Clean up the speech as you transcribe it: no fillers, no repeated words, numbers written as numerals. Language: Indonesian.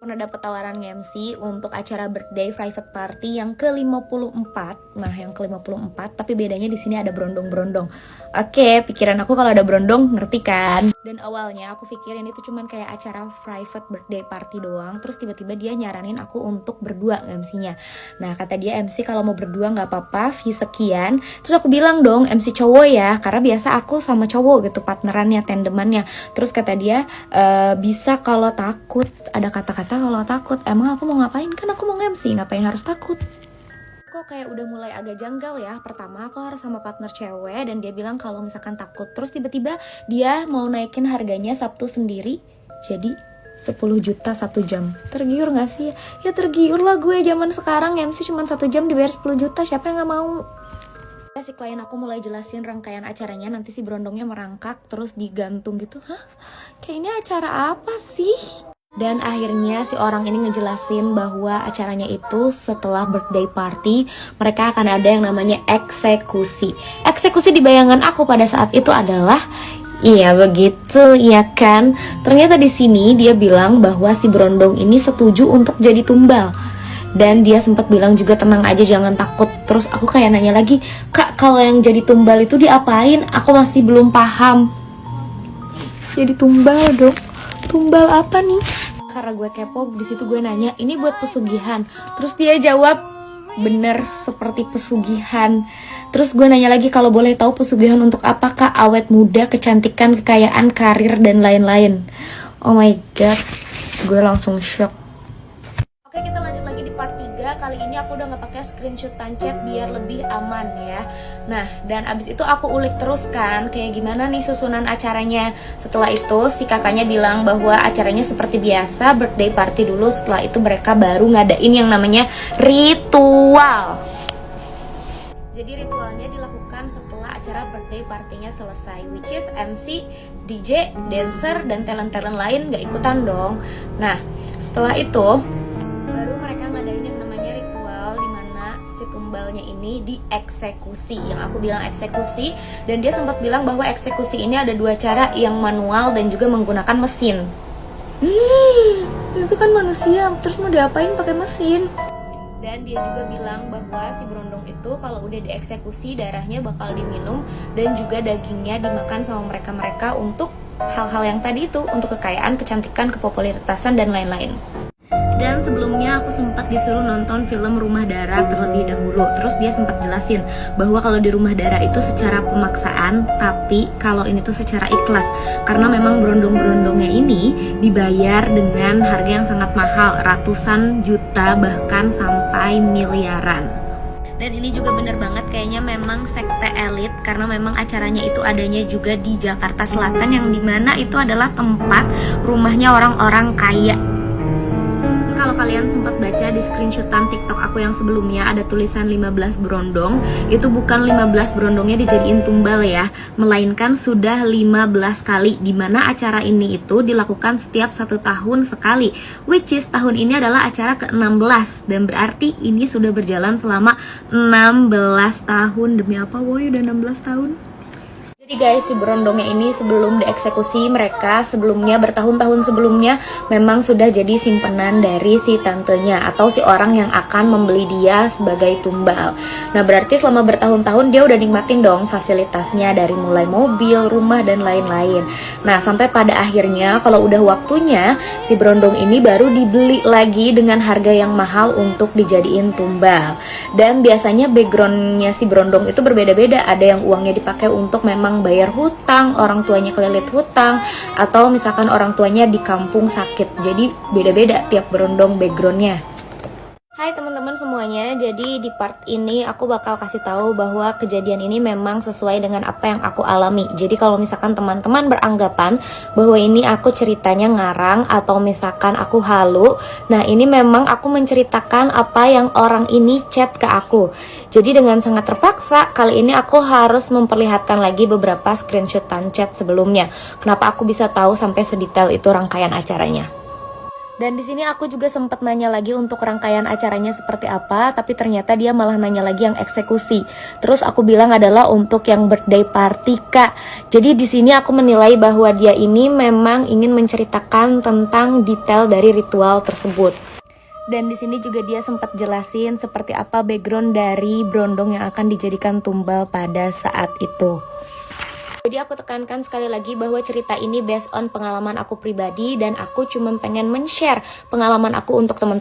Pernah dapat tawaran MC untuk acara birthday private party yang ke-54. Nah, yang ke-54, tapi bedanya di sini ada berondong-berondong. Oke, pikiran aku kalau ada berondong, ngerti kan? Dan awalnya aku pikirin itu cuman kayak acara private birthday party doang. Terus tiba-tiba dia nyaranin aku untuk berdua MC-nya. Nah, kata dia MC kalau mau berdua nggak apa-apa, fee sekian. Terus aku bilang dong MC cowok ya, karena biasa aku sama cowok gitu partnerannya, tandemannya. Terus kata dia bisa kalau takut. Ada kata-kata kalau takut. Emang aku mau ngapain? Kan aku mau MC, ngapain harus takut? Kok kayak udah mulai agak janggal ya. Pertama aku harus sama partner cewek dan dia bilang kalau misalkan takut. Terus tiba-tiba dia mau naikin harganya Sabtu sendiri jadi 10 juta 1 jam. Tergiur gak sih? Ya tergiur lah gue. Zaman sekarang MC cuma 1 jam dibayar 10 juta. Siapa yang gak mau? Si klien aku mulai jelasin rangkaian acaranya. Nanti si berondongnya merangkak terus digantung gitu. Hah? Kayak ini acara apa sih? Dan akhirnya si orang ini ngejelasin bahwa acaranya itu setelah birthday party mereka akan ada yang namanya eksekusi. Eksekusi di bayangan aku pada saat itu adalah iya begitu, iya kan? Ternyata di sini dia bilang bahwa si berondong ini setuju untuk jadi tumbal. Dan dia sempat bilang juga tenang aja jangan takut. Terus aku kayak nanya lagi, "Kak, kalau yang jadi tumbal itu diapain? Aku masih belum paham." Jadi tumbal dong. Tumbal apa nih? Karena gue kepo, di situ gue nanya, ini buat pesugihan. Terus dia jawab, bener seperti pesugihan. Terus gue nanya lagi, kalau boleh tahu pesugihan untuk apa kak? Awet muda, kecantikan, kekayaan, karir, dan lain-lain. Oh my god, gue langsung shock. Oke, kita lanjut lagi di part 3. Kali ini aku udah gak pakai screenshot chat biar lebih aman ya. Nah, dan abis itu aku ulik terus kan kayak gimana nih susunan acaranya. Setelah itu si kakaknya bilang bahwa acaranya seperti biasa, birthday party dulu. Setelah itu mereka baru ngadain yang namanya ritual. Jadi ritualnya dilakukan setelah acara birthday partinya selesai, which is MC, DJ, dancer, dan talent-talent lain gak ikutan dong. Nah, setelah itu baru mereka ngadain yang namanya ritual, dimana si tumbalnya ini dieksekusi. Yang aku bilang eksekusi, dan dia sempat bilang bahwa eksekusi ini ada 2 cara, yang manual dan juga menggunakan mesin. Itu kan manusia, terus mau diapain pakai mesin? Dan dia juga bilang bahwa si berondong itu kalau udah dieksekusi darahnya bakal diminum dan juga dagingnya dimakan sama mereka-mereka untuk hal-hal yang tadi itu, untuk kekayaan, kecantikan, kepopuleritasan, dan lain-lain. Dan sebelumnya aku sempat disuruh nonton film Rumah Dara terlebih dahulu. Terus dia sempat jelasin bahwa kalau di Rumah Dara itu secara pemaksaan, tapi kalau ini tuh secara ikhlas. Karena memang berondong-berondongnya ini dibayar dengan harga yang sangat mahal, ratusan juta bahkan sampai miliaran. Dan ini juga bener banget kayaknya memang sekte elit, karena memang acaranya itu adanya juga di Jakarta Selatan, yang dimana itu adalah tempat rumahnya orang-orang kaya. Kalau kalian sempat baca di screenshotan TikTok aku yang sebelumnya ada tulisan 15 berondong, itu bukan 15 berondongnya dijadiin tumbal ya, melainkan sudah 15 kali, dimana acara ini itu dilakukan setiap 1 tahun sekali, which is tahun ini adalah acara ke-16, dan berarti ini sudah berjalan selama 16 tahun. Demi apa woy, udah 16 tahun? Jadi guys, si berondongnya ini sebelum dieksekusi, mereka sebelumnya bertahun-tahun sebelumnya memang sudah jadi simpenan dari si tantenya atau si orang yang akan membeli dia sebagai tumbal. Nah berarti selama bertahun-tahun dia udah nikmatin dong fasilitasnya, dari mulai mobil, rumah, dan lain-lain. Nah sampai pada akhirnya kalau udah waktunya, si berondong ini baru dibeli lagi dengan harga yang mahal untuk dijadiin tumbal. Dan biasanya backgroundnya si berondong itu berbeda-beda. Ada yang uangnya dipakai untuk memang bayar hutang, orang tuanya kelilit hutang, atau misalkan orang tuanya di kampung sakit. Jadi beda-beda tiap berondong backgroundnya. Hai teman-teman semuanya, jadi di part ini aku bakal kasih tahu bahwa kejadian ini memang sesuai dengan apa yang aku alami. Jadi kalau misalkan teman-teman beranggapan bahwa ini aku ceritanya ngarang atau misalkan aku halu, nah ini memang aku menceritakan apa yang orang ini chat ke aku. Jadi dengan sangat terpaksa, kali ini aku harus memperlihatkan lagi beberapa screenshotan chat sebelumnya. Kenapa aku bisa tahu sampai sedetail itu rangkaian acaranya? Dan di sini aku juga sempat nanya lagi untuk rangkaian acaranya seperti apa, tapi ternyata dia malah nanya lagi yang eksekusi. Terus aku bilang adalah untuk yang birthday party, Kak. Jadi di sini aku menilai bahwa dia ini memang ingin menceritakan tentang detail dari ritual tersebut. Dan di sini juga dia sempat jelasin seperti apa background dari brondong yang akan dijadikan tumbal pada saat itu. Jadi aku tekankan sekali lagi bahwa cerita ini based on pengalaman aku pribadi dan aku cuma pengen men-share pengalaman aku untuk teman-teman.